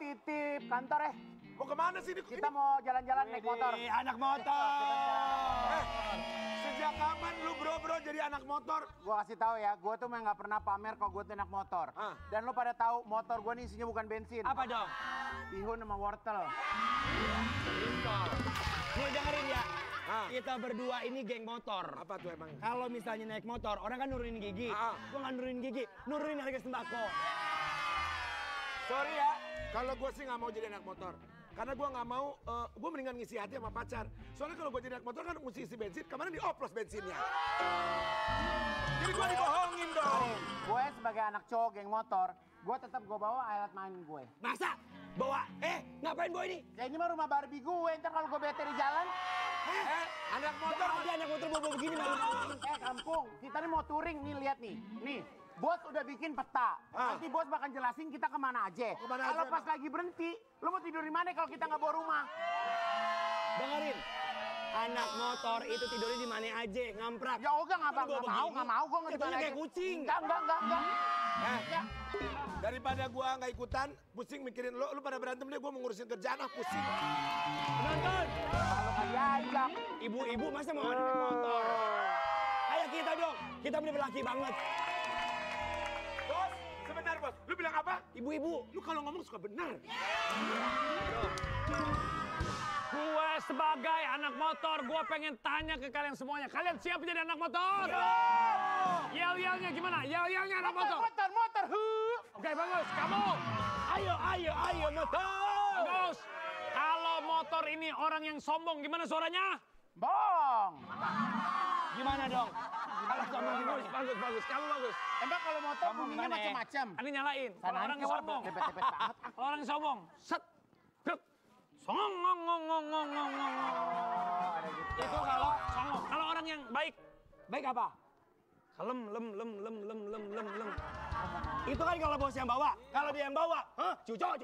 titip kantor Mau kemana sih ini? Kita mau jalan-jalan naik motor. Anak motor. Sejak kapan lu bro jadi anak motor? Gua kasih tahu ya, gua tuh memang nggak pernah pamer kalau gua tuh anak motor. Dan lu pada tahu motor gua nih isinya bukan bensin. Apa dong? Bihun sama wortel. Nih dengerin ya. Kita berdua ini geng motor. Apa tuh emang? Kalau misalnya naik motor, orang kan nurunin gigi. Gua nggak nurunin gigi, nurunin harga sembako. Sorry ya, kalau gue sih nggak mau jadi anak motor. Karena gue nggak mau, gue mendingan ngisi hati sama pacar. Soalnya kalau gue jadi anak motor kan mesti isi bensin, kemarin dioplos bensinnya. Jadi gue dibohongin dong. Gue sebagai anak cowok geng motor, gue tetap gue bawa alat main gue. Masa? Bawa? Ngapain bawa ini? Ya ini mah rumah Barbie gue, ntar kalau gue bete di jalan. Anak motor? Ada anak motor bawa begini malu. Kampung, kita nih mau touring nih, lihat nih. Nih, bos udah bikin peta. Nanti bos bakal jelasin kita kemana aja. Kalau pas lagi berhenti, lu mau tidur di mana kalau kita nggak bawa rumah? Dengerin. Anak motor itu tidurnya di mana aja, ngamprak. Ya udah nggak mau, gue nggak di mana aja. Kayak kucing. Enggak. Ya. Daripada gue nggak ikutan, pusing mikirin lu pada berantem deh, gue mau ngurusin kerjaan, pusing. Penonton. Kalau kali aja. Ibu-ibu masa mau naik motor? Ayo kita dong, kita bener laki banget. Bos, sebentar bos, lu bilang apa? Ibu-ibu. Lu kalau ngomong suka benar. Gue sebagai anak motor, gue pengen tanya ke kalian semuanya. Kalian siap jadi anak motor? Yel-yelnya gimana? Yel-yelnya anak motor. Motor. Oke, bagus. Kamu. Ayo motor. Bagus. Kalau motor ini orang yang sombong, gimana suaranya? Bong. Gimana dong? Kalau sombong bagus. Kamu bagus. Emang kalau motor bunyinya macam-macam. Ini nyalain. Kalau orang sombong. Tepet-tepet banget. Kalau orang sombong. Set. Brek. Songong. Itu kalau songong. Kalau orang yang baik. Baik apa? Lem. Itu kan kalau bos yang bawa. Kalau dia yang bawa, cucok.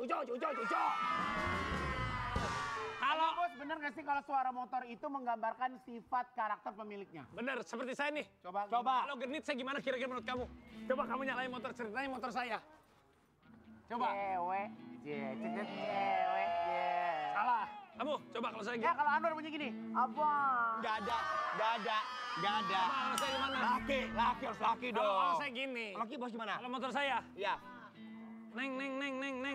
Kalau bos bener nggak sih kalau suara motor itu menggambarkan sifat karakter pemiliknya? Bener, seperti saya nih. Coba. Kalau genit saya gimana kira-kira menurut kamu? Coba kamu nyalain motor, ceritain motor saya. Coba. Cewek. Salah. Kamu, coba kalau saya Ya gini. kalau Anwar bunyi gini, abang. Gak ada. Kalau saya gimana? Laki harus laki dong. Kalau saya gini. Laki bos gimana? Kalau motor saya. Iya. Neng. Kadang neng.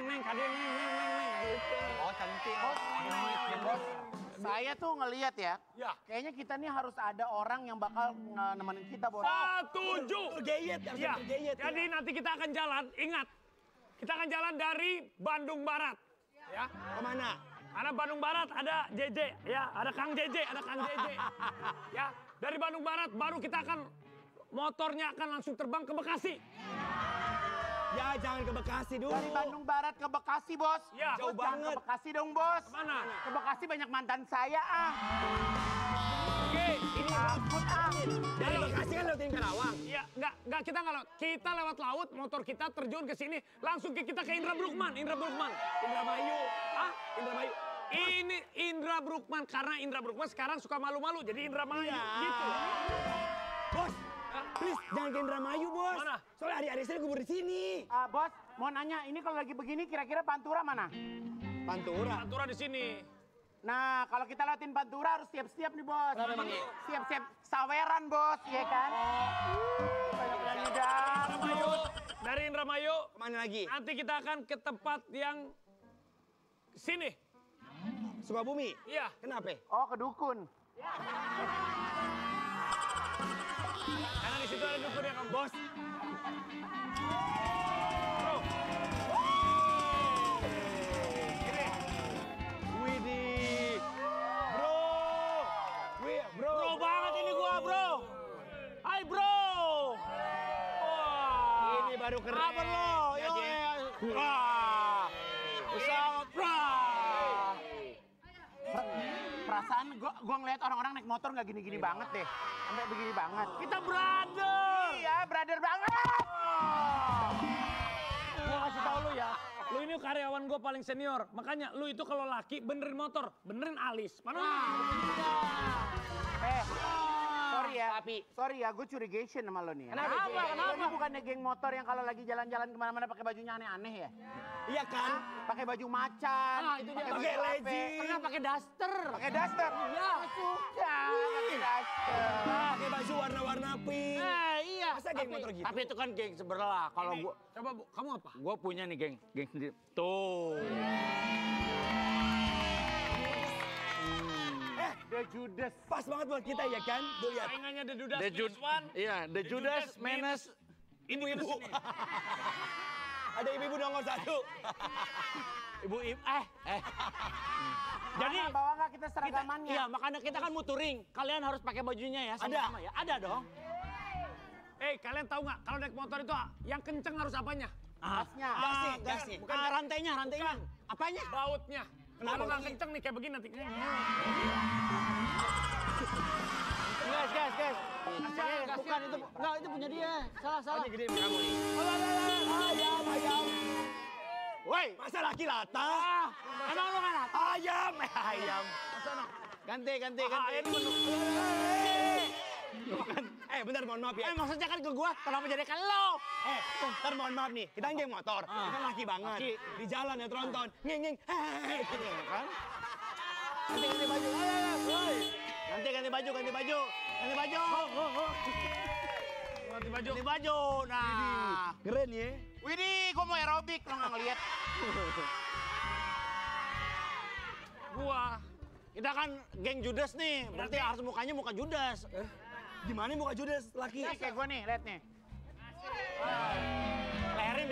Gitu. Oh cantik. Bos, saya tuh ngelihat ya. Ya. Kayaknya kita nih harus ada orang yang bakal nemenin kita, bos. Setuju. Tergeyet, harus Ya. tergeyet. Jadi nanti kita akan jalan, ingat. Kita akan jalan dari Bandung Barat. Ya. Kemana? Karena Bandung Barat ada JJ, ya, ada Kang JJ. Ya, dari Bandung Barat baru kita akan motornya akan langsung terbang ke Bekasi. Ya jangan ke Bekasi dulu. Dari Bandung Barat ke Bekasi, bos. Ya. Bos, Jauh jangan banget. Ke Bekasi dong, bos. Mana? Ke Bekasi banyak mantan saya, Oke, ini Takut, Dari Bekasi kan lewat Karawang. ya enggak kita lewat laut, motor kita terjun ke sini, langsung kita ke Indra Bruggman. Indramayu. Indramayu. Ini Indra Bruggman karena Indra Bruggman sekarang suka malu-malu jadi Indramayu gitu. Bos, please jangan ke Indramayu, bos. Mana? Soalnya hari-hari saya kubur di sini. Bos, mau nanya, ini kalau lagi begini kira-kira Pantura mana? Pantura. Pantura di sini. Nah, kalau kita lewatin Pantura harus siap-siap nih, bos. Siap-siap saweran, bos, ya kan? Dari Indramayu Kemana lagi? nanti kita akan ke tempat yang sini. Sukabumi. Iya. Kenapa? Oh, ke dukun. Karena di situ ada dukun yang bos. Bro. Gini. Widih. Bro banget ini gua, bro. Hai, bro. Wah. Ini baru keren. Kabar lo? Yo. Wah. Pesawat, bro. Perasaan gua ngeliat orang-orang naik motor nggak gini-gini banget deh. Sampai begini banget. Kita brother. Iya, brother banget. Gua kasih tau lu ya. Lu ini karyawan gua paling senior. Makanya lu itu kalau laki benerin motor, benerin alis. Mana? Sorry Sorry ya, gue curigation sama lo nih. Kenapa? Lo ini bukannya geng motor yang kalau lagi jalan-jalan kemana-mana pakai bajunya aneh-aneh ya? Iya kan? Pakai baju macan, Pakai legging. pernah pakai daster. Pakai daster? Iya. Suka pakai daster. Pakai baju warna-warna pink. Iya. Masa geng motor gitu? Tapi itu kan geng sebelah. Kalau gua Coba Bu, kamu apa? gua punya nih geng sendiri. Tuh. The Judas. Pas banget buat kita ya kan? Tuh lihat. Saingannya The Judas The minus one. Iya, The Judas Menace. Ibu-ibu. Ada ibu-ibu nomor 1. Ibu-ibu Jadi bawa nggak kita seragamannya? Iya, makanya kita kan mau touring. Kalian harus pakai bajunya ya sama-sama ya. Ada dong. Kalian tahu nggak kalau naik motor itu yang kenceng harus apanya? Gasnya. Gasnya. Bukan rantainya. Apanya? Bautnya. Kalau nggak kenceng nih kayak begini nanti. Guys. Bukan itu. Enggak, itu punya dia. Salah. Gede kamu nih. Ayam. Woi, Masa laki lata? emang lu kan? Ayam. Ganti. Bentar mohon maaf ya. Maksudnya kan ke gua, kenapa jadi ke lo? Bentar mohon maaf nih. Kita geng motor. Kita laki banget. Laki. Di jalan ya tronton. Ngeng. Gitu kan? Ganti baju. Woi. Ganti baju. Ganti baju. Nah. Keren ya. Widih, gue mau aerobik, lo nggak ngeliat. Kita kan geng Judas nih, berarti harus mukanya muka Judas. Gimana muka Judas laki? Ini kayak gue nih, liat nih. Lehernya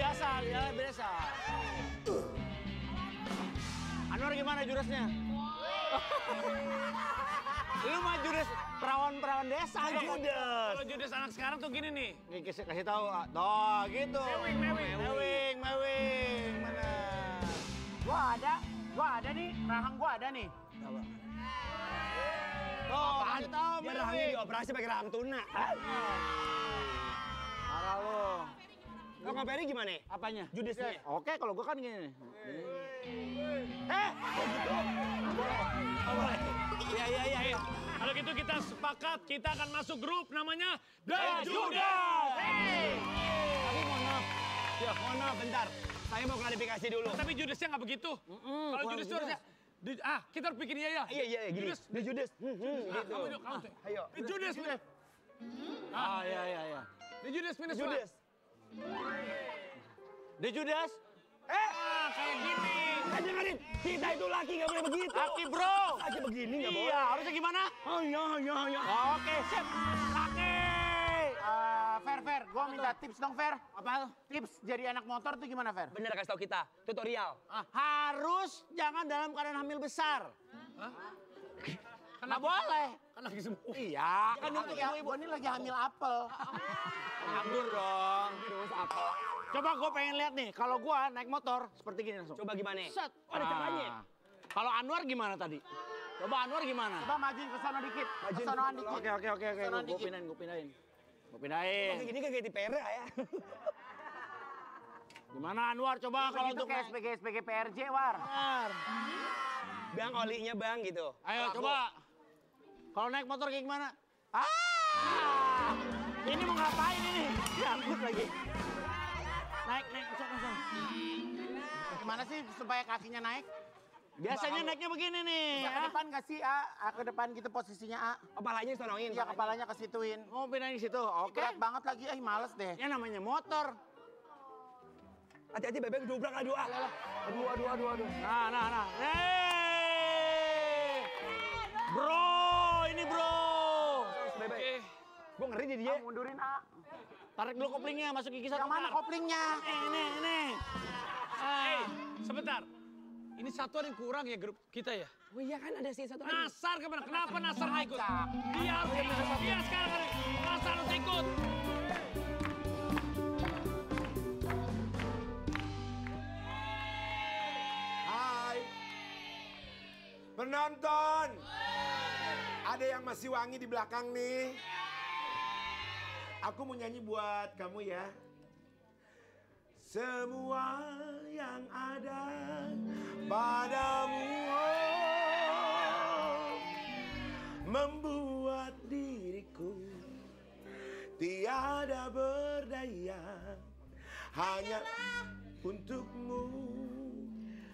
biasa. Anwar gimana Judasnya? Lu mah Judas perawan desa Judas. Kalau Judas anak sekarang tuh gini nih. Nih kasih tahu, toh gitu. Mewing. Mana? Gua ada nih, rahang gua ada nih. Tuh, kasih tahu Dia rahangnya dioperasi pakai rahang tuna. Parah lu. Lo ngapain gimana? Apanya? Judasnya. Oke, kalau gua kan gini. Iya. Kalau gitu kita sepakat kita akan masuk grup namanya The Judas. Tapi mohon maaf bentar. Saya mau klarifikasi dulu. Tapi Judasnya nggak begitu. Kalau Judas itu harusnya kita harus bikin iya. Iya gini. Judas. The Judas. Kamu tuh. Ayo. The Judas. Iya. The Judas minus one. Judas. The Judas. Kayak gini. Kan dengerin, kita itu laki nggak boleh begitu. Laki bro. Laki begini nggak boleh. Iya, harusnya gimana? Ya. Oke, sip. Laki. Fer, gua minta tips dong, Fer. Apa? Tips jadi anak motor tuh gimana, Fer? Bener kasih tau kita, tutorial. Harus jangan dalam keadaan hamil besar. Nggak boleh. Kan lagi sembuh. Iya. Kan ibu ini lagi hamil apel. Nganggur dong. Coba gue pengen lihat nih, kalau gue naik motor seperti gini langsung. Coba gimana? Set. Oh, ada caranya. Kalau Anwar gimana tadi? Coba Anwar gimana? Coba majuin ke sana dikit. Ke sonoan dikit. Oke. Sonoan Gue dikit. pindahin. Kayak gini kayak di pera ya. Gimana Anwar? Coba kalau Begitu untuk kayak SPG PRJ, War. Bang olinya bang gitu. Ayo coba. Kalau naik motor kayak gimana? Ini mau ngapain ini? Diangkut lagi. Naik, langsung. Gimana sih supaya kakinya naik? Biasanya naiknya begini nih. Bisa ke depan nggak sih, A? Ke depan gitu posisinya, A. Kepalanya sonoin. Iya, kepalanya ke situin. Mau pindahin di situ, oke? Berat banget lagi, males deh. Ya namanya motor. Hati-hati bebek dobrak aduh. Aduh. Nah. Hey! Bro, ini bro. Bebek. Gue ngeri di dia. Mundurin, A. Tarik dulu koplingnya, masuk gigi satu. Yang mana koplingnya? Ini. Sebentar. Ini satu ada yang kurang ya grup kita ya? Oh iya kan ada si satu lagi. Nasar kemana? Kenapa Nasar nggak ikut? Dia harus ikut. Dia sekarang harus. Nasar harus ikut. Hai. Penonton. Ada yang masih wangi di belakang nih. Aku mau nyanyi buat kamu ya. Semua yang ada padamu membuat diriku tiada berdaya, hanyalah untukmu,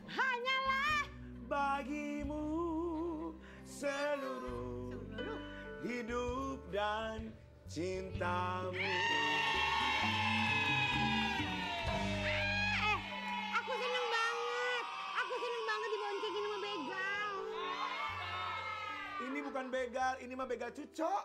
Hanyalah bagimu seluruh hidup dan cintamu. aku seneng banget. Aku seneng banget diboncengin sama begal. Ini bukan begal, ini mah begal cucok.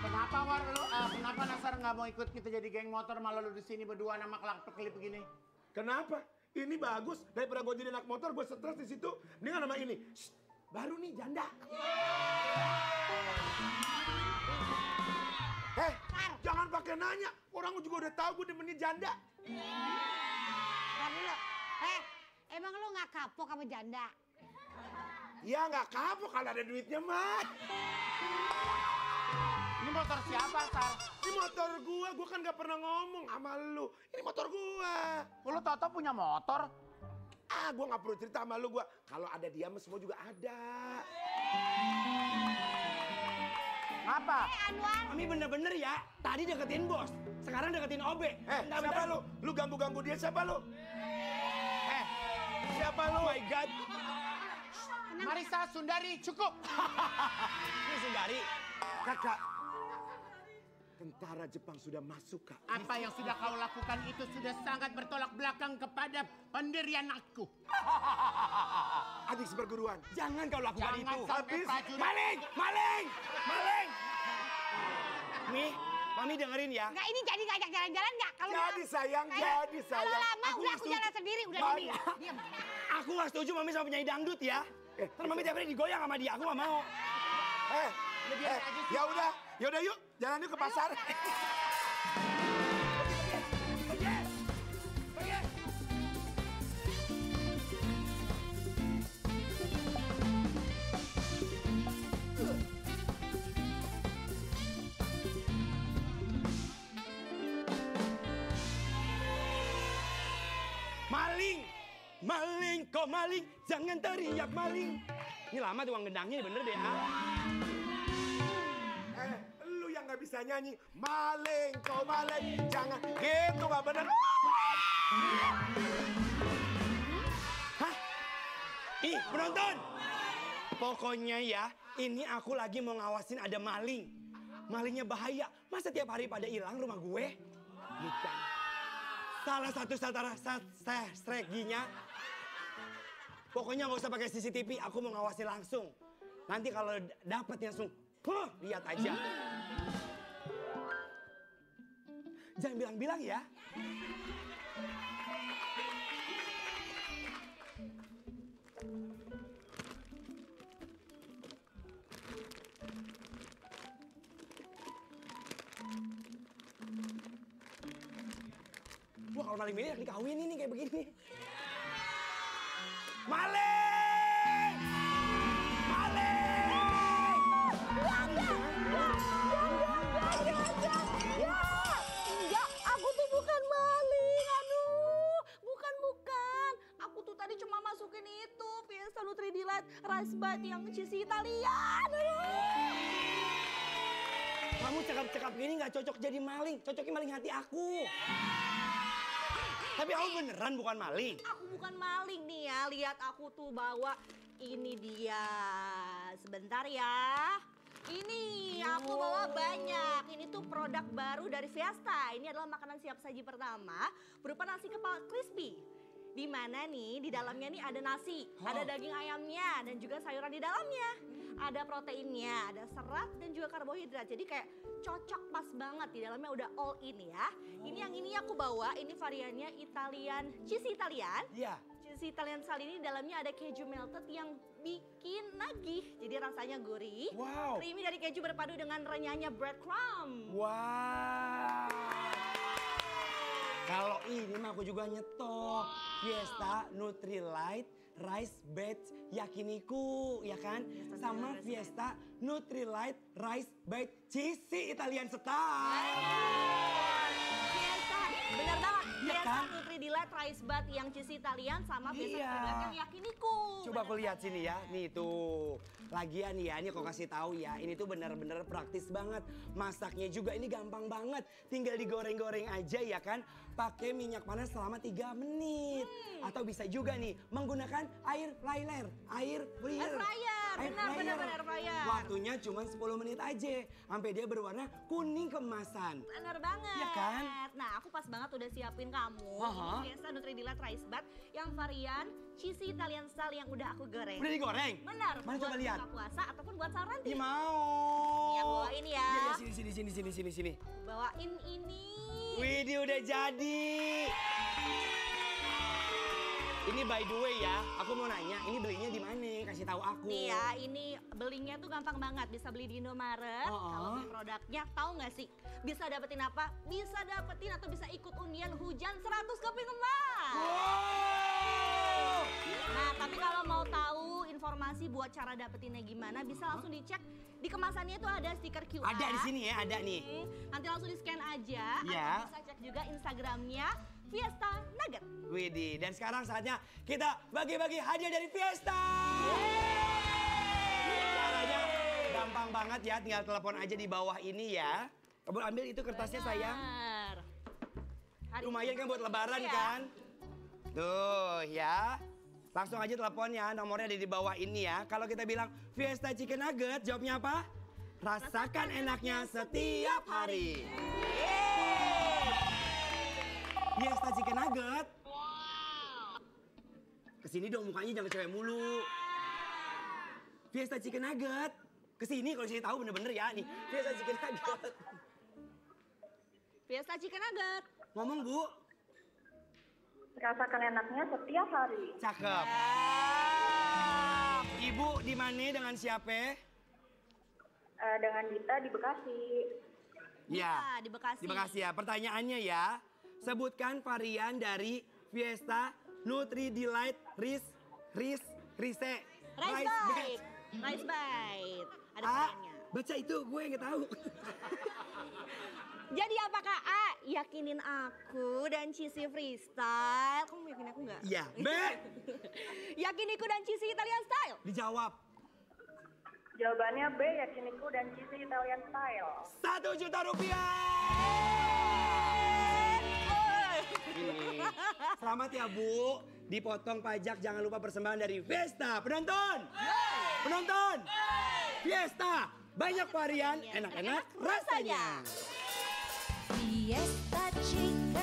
Kenapa War lu, kenapa Nasar nggak mau ikut kita jadi geng motor malah lu di sini berdua nama kelip begini? Kenapa? Ini bagus daripada gue jadi anak motor, gue stres di situ. Dengan nama ini, Shh, baru nih janda. Jangan pakai nanya. Orang juga udah tahu gue demennya janda. Ntar dulu. Emang lu nggak kapok sama janda? Ya nggak kapok kalau ada duitnya mah. Ini motor siapa, Sar? Ini motor gua kan nggak pernah ngomong sama lu. Ini motor gua. Lu tau punya motor? Gua nggak perlu cerita sama lu gua. Kalau ada dia mah semua juga ada. Ngapa? Anwar. Mami bener-bener ya, tadi deketin bos, sekarang deketin OB. Siapa lu? Lu ganggu-ganggu dia siapa lu? Siapa lu? Oh my God. Marisa Sundari, cukup. Ini Sundari. Kakak, tentara Jepang sudah masuk, Kak. Apa yang sudah kau lakukan itu sudah sangat bertolak belakang kepada pendirian aku. Adik seperguruan. Jangan kau lakukan Jangan itu. sampai Habis. prajurit. Maling! Maling! Maling! Mi, Mami dengerin ya. Nggak, ini jadi ngajak jalan-jalan nggak? Kalau Jadi sayang, jadi Kalau sayang. lama Aku udah nggak aku jalan setuju. sendiri, udah Baik. ini. Diam. Aku gak setuju Mami sama penyanyi dangdut ya. Kan Mami tiap hari digoyang sama dia, aku gak mau. Ya udah yuk, jalan yuk ke pasar. Maling! Maling, kau maling, jangan teriak maling. Ini lama tukang gendangnya bener deh. Lu yang nggak bisa nyanyi, maling, kau maling, jangan gitu nggak bener. Hah? Ih, penonton! Pokoknya ya, ini aku lagi mau ngawasin ada maling. Malingnya bahaya, masa tiap hari pada hilang rumah gue? Bukan. Salah satu strateginya, pokoknya nggak usah pakai CCTV, aku mau ngawasin langsung. Nanti kalau dapet langsung, lihat aja. Jangan bilang-bilang ya. Wah, kalau maling ini dikawinin nih kayak begini. Maling! Maling! Enggak, aku tuh bukan maling, aduh. Bukan. Aku tuh tadi cuma masukin itu, Fiesta Nutri Delight Rice Bite yang cheesy Italian. Kamu cakap-cakap gini nggak cocok jadi maling, cocoknya maling hati aku. Tapi kamu beneran bukan maling? Aku bukan maling nih ya, lihat aku tuh bawa ini dia. Sebentar ya. Ini aku bawa banyak. Ini tuh produk baru dari Fiesta. Ini adalah makanan siap saji pertama berupa nasi kepala crispy. Di mana nih di dalamnya nih ada nasi, ada daging ayamnya dan juga sayuran di dalamnya. Ada proteinnya, ada serat dan juga karbohidrat. Jadi kayak cocok pas banget, di dalamnya udah all in ya. Ini yang ini aku bawa, ini variannya Italian, cheesy Italian. Iya. Cheesy Italian style ini di dalamnya ada keju melted yang bikin nagih. Jadi rasanya gurih. Wow. Creamy dari keju berpadu dengan renyahnya breadcrumb. Wow. Kalau ini mah aku juga nyetok. Fiesta Nutrilite Rice Batch Yakiniku, ya kan? Sama Fiesta Nutrilite Rice Batch Cheesy Italian Style. Fiesta, bener banget. Fiesta Nutri Delight Rice Bath yang cheesy Italian sama Fiesta Iya. Nutri Delight yang yakiniku. Coba aku lihat sini ya, nih tuh. Lagian ya, ini aku kasih tahu ya, ini tuh bener-bener praktis banget. Masaknya juga ini gampang banget. Tinggal digoreng-goreng aja ya kan. Pakai minyak panas selama 3 menit. Atau bisa juga nih, menggunakan air fryer. Air fryer, benar air fryer. Waktunya cuma 10 menit aja. Sampai dia berwarna kuning keemasan. Bener banget. Iya kan? Nah, aku pas banget udah siapin kamu. Aha. Ini Fiesta Nutri Delight Rice Bath yang varian cheesy Italian style yang udah aku goreng. Udah digoreng? Benar. Mana buat coba lihat? buka puasa ataupun buat sahur nanti. Ih, mau. Nih, aku bawain ya. Iya, sini. Bawain ini. Widih, udah jadi. Ini by the way ya, aku mau nanya, ini belinya di mana? Kasih tahu aku. Nih ya, ini belinya tuh gampang banget. Bisa beli di Indomaret. Kalau beli produknya, tahu nggak sih? Bisa dapetin apa? Bisa dapetin atau bisa ikut undian hujan 100 keping emas. Wow. Nah, tapi kalau mau tahu informasi buat cara dapetinnya gimana, bisa langsung dicek di kemasannya itu ada stiker QR. Ada di sini ya, ada nih. Nanti langsung di-scan aja. Ya. Atau bisa cek juga Instagramnya Fiesta Nugget. Widih, dan sekarang saatnya kita bagi-bagi hadiah dari Fiesta. Caranya gampang banget ya, tinggal telepon aja di bawah ini ya. Kamu ambil itu kertasnya sayang. Benar. Hari Lumayan ini kan buat lebaran ya. kan? Tuh ya. Langsung aja teleponnya, nomornya ada di bawah ini ya. Kalau kita bilang Fiesta Chicken Nugget, jawabnya apa? Rasakan enaknya setiap hari. Fiesta Chicken Nugget. Kesini dong mukanya jangan cewek mulu. Fiesta Chicken Nugget. Kesini kalau sini tahu bener-bener ya nih. Fiesta Chicken Nugget. Fiesta Chicken Nugget. Ngomong Bu. Rasakan enaknya setiap hari. Cakep. Ibu di mana dengan siapa? Dengan Dita di Bekasi. Ya. di Bekasi. Di Bekasi ya. Pertanyaannya ya. Sebutkan varian dari Fiesta Nutri Delight Rice Rice Bite. Rice Bite. Ada variannya. Baca itu, gue nggak tahu. Jadi apakah A, yakinin aku dan cheesy freestyle? Kamu yakin aku nggak? Iya. B, Yakiniku dan cheesy Italian style. dijawab. Jawabannya B, yakiniku dan cheesy Italian style. 1 juta rupiah. Ini. Selamat ya Bu. Dipotong pajak, jangan lupa persembahan dari Fiesta. Penonton. Penonton. Fiesta. Banyak varian, enak-enak rasanya. Fiesta Chicken